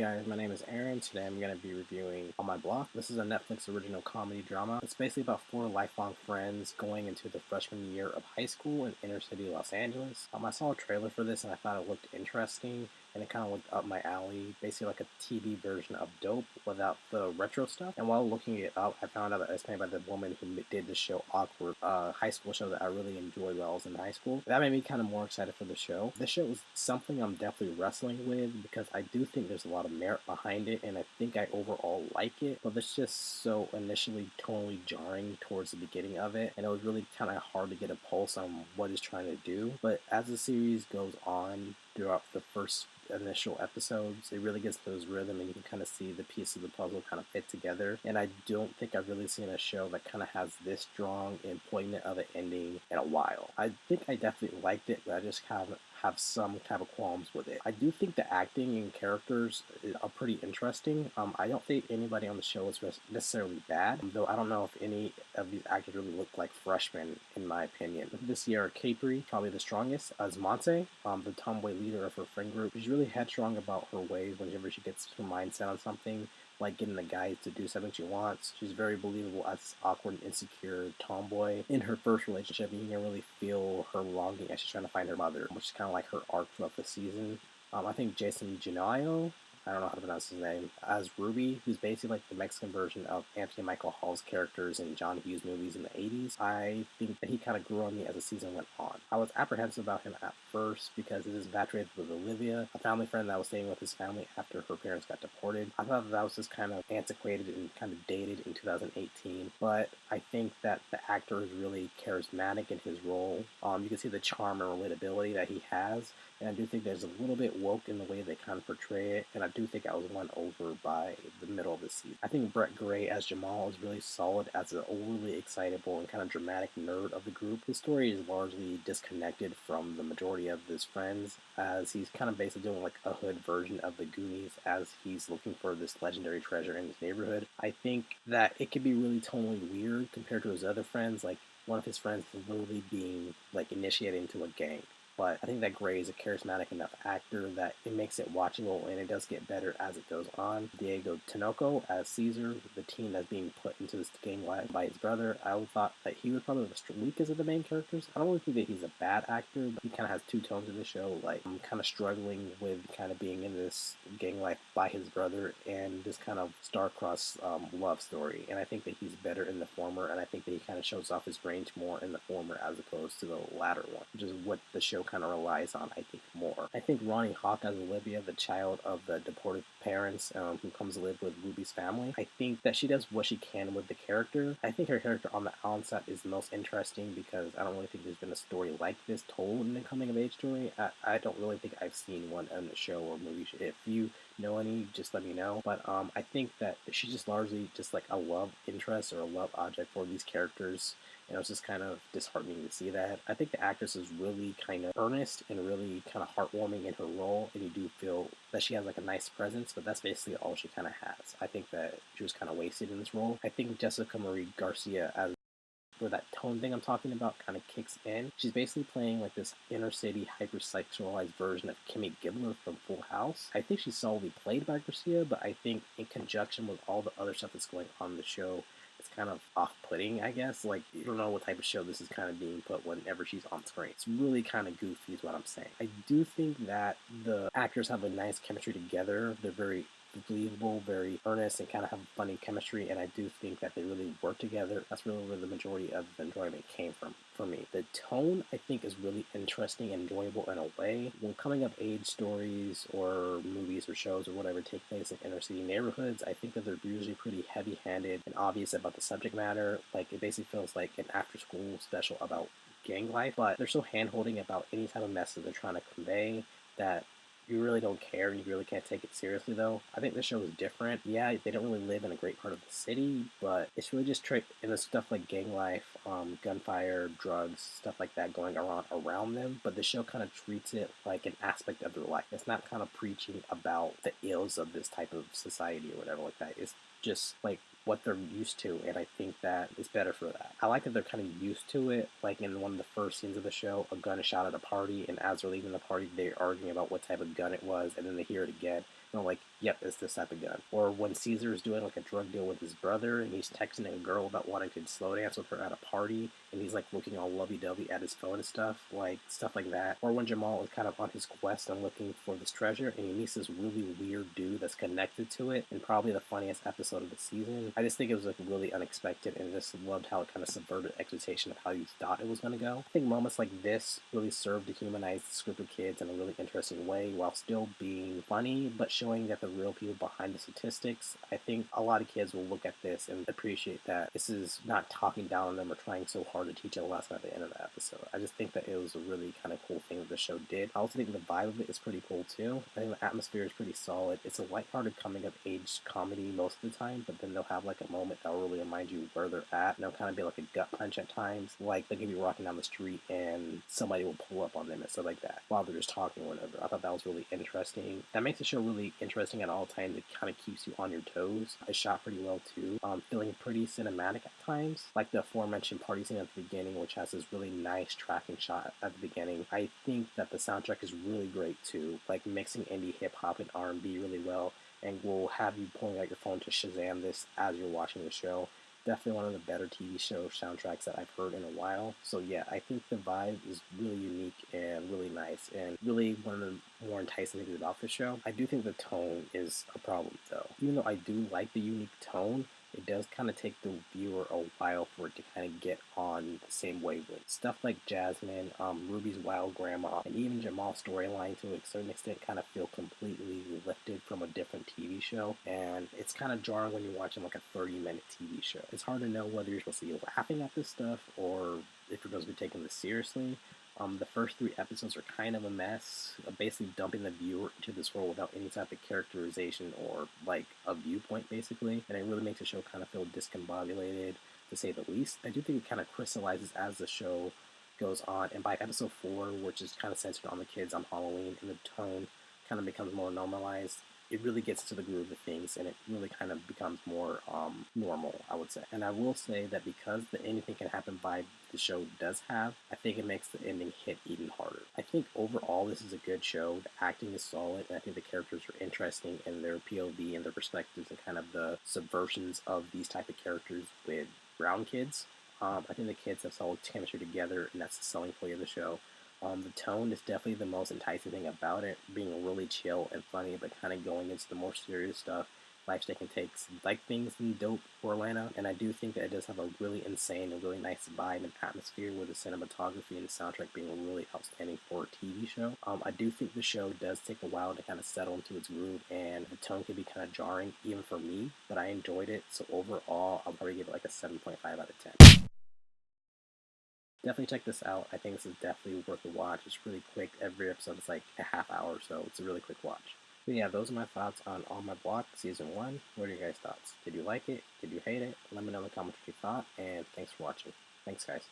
guys, my name is Aaron. Today I'm going to be reviewing On My Block. This is a Netflix original comedy drama. It's basically about four lifelong friends going into the freshman year of high school in inner city Los Angeles. I saw a trailer for this and I thought it looked interesting and it kind of looked up my alley. Basically like a TV version of Dope without the retro stuff. And while looking it up, I found out that it's made by the woman who did the show Awkward, a high school show that I really enjoyed while I was in high school. That made me kind of more excited for the show. This show is something I'm definitely wrestling with because I do think there's a lot of merit behind it and I think I overall like it, but it's just so initially totally jarring towards the beginning of it, and it was really kind of hard to get a pulse on what it's trying to do. But as the series goes on throughout the first initial episodes, it really gets those rhythm and you can kind of see the pieces of the puzzle kind of fit together. And I don't think I've really seen a show that kind of has this strong and poignant of an ending in a while. I think I definitely liked it, but I just have some type of qualms with it. I do think the acting and characters are pretty interesting. I don't think anybody on the show is necessarily bad, though I don't know if any of these actors really look like freshmen, in my opinion. The Sierra Capri, probably the strongest, as Monte, the tomboy leader of her friend group. She's really headstrong about her ways whenever she gets her mindset on something, like getting the guys to do something she wants. She's very believable as this awkward and insecure tomboy. In her first relationship, you can really feel her longing as she's trying to find her mother, which is kind of like her arc throughout the season. I think Jason Genao, I don't know how to pronounce his name, as Ruby, who's basically like the Mexican version of Anthony Michael Hall's characters in John Hughes movies in the 80s. I think that he kind of grew on me as the season went on. I was apprehensive about him at first because it is infatuated with Olivia, a family friend that was staying with his family after her parents got deported. I thought that was just kind of antiquated and kind of dated in 2018, but I think that the actor is really charismatic in his role. You can see the charm and relatability that he has, and I do think there's a little bit woke in the way they kind of portray it, and I do think I was won over by the middle of the season. I think Brett Gray as Jamal is really solid as an overly excitable and kind of dramatic nerd of the group. His story is largely disconnected from the majority of his friends, as he's kind of basically doing like a hood version of the Goonies as he's looking for this legendary treasure in his neighborhood. I think that it could be really tonally weird compared to his other friends, like one of his friends is literally being like initiated into a gang. But I think that Gray is a charismatic enough actor that it makes it watchable, and it does get better as it goes on. Diego Tinoco as Caesar, the teen that's being put into this gang life by his brother. I always thought that he was probably the weakest of the main characters. I don't really think that he's a bad actor, but he kind of has two tones in the show. Like, I'm kind of struggling with kind of being in this gang life by his brother and this kind of star-crossed love story. And I think that he's better in the former, and I think that he kind of shows off his range more in the former as opposed to the latter one, which is what the show kind of relies on, I think, more. I think Ronni Hawk as Olivia, the child of the deported parents who comes to live with Ruby's family, I think that she does what she can with the character. I think her character on the onset is the most interesting because I don't really think there's been a story like this told in a coming-of-age story. I don't really think I've seen one in a show or movie. If you know any, just let me know. But I think that she's just largely just like a love interest or a love object for these characters. And it was just kind of disheartening to see that. I think the actress is really kind of earnest and really kind of heartwarming in her role, and you do feel that she has like a nice presence, but that's basically all she kind of has. I think that she was kind of wasted in this role. I think Jessica Marie Garcia as where that tone thing I'm talking about kind of kicks in. She's basically playing like this inner city hypersexualized version of Kimmy Gibbler from Full House. I think she's solidly played by Garcia, but I think in conjunction with all the other stuff that's going on in the show, it's kind of off-putting, I guess. Like, you don't know what type of show this is kind of being put whenever she's on screen. It's really kind of goofy is what I'm saying. I do think that the actors have a nice chemistry together. They're very believable, very earnest, and kind of have funny chemistry, and I do think that they really work together. That's really where the majority of the enjoyment came from for me. The tone, I think, is really interesting and enjoyable in a way. When coming of age stories or movies or shows or whatever take place in inner city neighborhoods, I think that they're usually pretty heavy-handed and obvious about the subject matter. Like, it basically feels like an after-school special about gang life, but they're so hand-holding about any type of message they're trying to convey that you really don't care and you really can't take it seriously, though. I think this show is different. Yeah, they don't really live in a great part of the city, but it's really just in the stuff like gang life, gunfire, drugs, stuff like that going on around them. But the show kind of treats it like an aspect of their life. It's not kind of preaching about the ills of this type of society or whatever like that. It's just like what they're used to, and I think that is better for that. I like that they're kind of used to it. Like in one of the first scenes of the show, a gun is shot at a party, and as they're leaving the party, they're arguing about what type of gun it was, and then they hear it again, like, yep, it's this type of gun. Or when Caesar is doing like a drug deal with his brother and he's texting a girl about wanting to slow dance with her at a party and he's like looking all lovey-dovey at his phone and stuff like that. Or when Jamal is kind of on his quest and looking for this treasure and he meets this really weird dude that's connected to it, and probably the funniest episode of the season. I just think it was like really unexpected, and I just loved how it kind of subverted expectation of how you thought it was going to go. I think moments like this really serve to humanize this group of kids in a really interesting way while still being funny, but showing that the real people behind the statistics. I think a lot of kids will look at this and appreciate that this is not talking down on them or trying so hard to teach a lesson at the end of the episode. I just think that it was a really kind of cool thing that the show did. I also think the vibe of it is pretty cool too. I think the atmosphere is pretty solid. It's a lighthearted coming of age comedy most of the time, but then they'll have like a moment that'll really remind you where they're at, and they'll kind of be like a gut punch at times. Like they could be walking down the street and somebody will pull up on them and stuff like that while they're just talking or whatever. I thought that was really interesting. That makes the show really interesting at all times. It kind of keeps you on your toes. It's shot pretty well too. Feeling pretty cinematic at times, like the aforementioned party scene at the beginning, which has this really nice tracking shot at the beginning. I think that the soundtrack is really great too, like mixing indie hip hop and R&B really well, and will have you pulling out your phone to Shazam this as you're watching the show. Definitely one of the better TV show soundtracks that I've heard in a while. So yeah, I think the vibe is really unique and really nice, and really one of the more enticing things about the show. I do think the tone is a problem though. Even though I do like the unique tone, it does kind of take the viewer a while for it to kind of get on the same wavelength. Stuff like Jasmine, Ruby's wild grandma, and even Jamal's storyline to a certain extent kind of feel completely lifted from a different TV show, and it's kind of jarring when you're watching like a 30-minute TV show. It's hard to know whether you're supposed to be laughing at this stuff or if you're supposed to be taking this seriously. The first 3 episodes are kind of a mess, basically dumping the viewer into this role without any type of characterization or like a viewpoint, basically, and it really makes the show kind of feel discombobulated, to say the least. I do think it kind of crystallizes as the show goes on, and by episode 4, which is kind of centered on the kids on Halloween, and the tone kind of becomes more normalized, it really gets to the groove of things, and it really kind of becomes more normal, I would say. And I will say that because the anything can happen vibe the show does have, I think it makes the ending hit even harder. I think overall this is a good show. The acting is solid, and I think the characters are interesting in their POV and their perspectives and kind of the subversions of these type of characters with brown kids. I think the kids have solid chemistry together, and that's the selling point of the show. The tone is definitely the most enticing thing about it, being really chill and funny, but kind of going into the more serious stuff, life's taking takes, like things in dope for Atlanta. And I do think that it does have a really insane and really nice vibe and atmosphere, with the cinematography and the soundtrack being really outstanding for a TV show. I do think the show does take a while to kind of settle into its groove, and the tone can be kind of jarring, even for me, but I enjoyed it. So overall, I'll probably give it like a 7.5 out of 10. Definitely check this out. I think this is definitely worth a watch. It's really quick. Every episode is like a half hour, so it's a really quick watch. But yeah, those are my thoughts on On My Block Season 1. What are your guys' thoughts? Did you like it? Did you hate it? Let me know in the comments what you thought, and thanks for watching. Thanks, guys.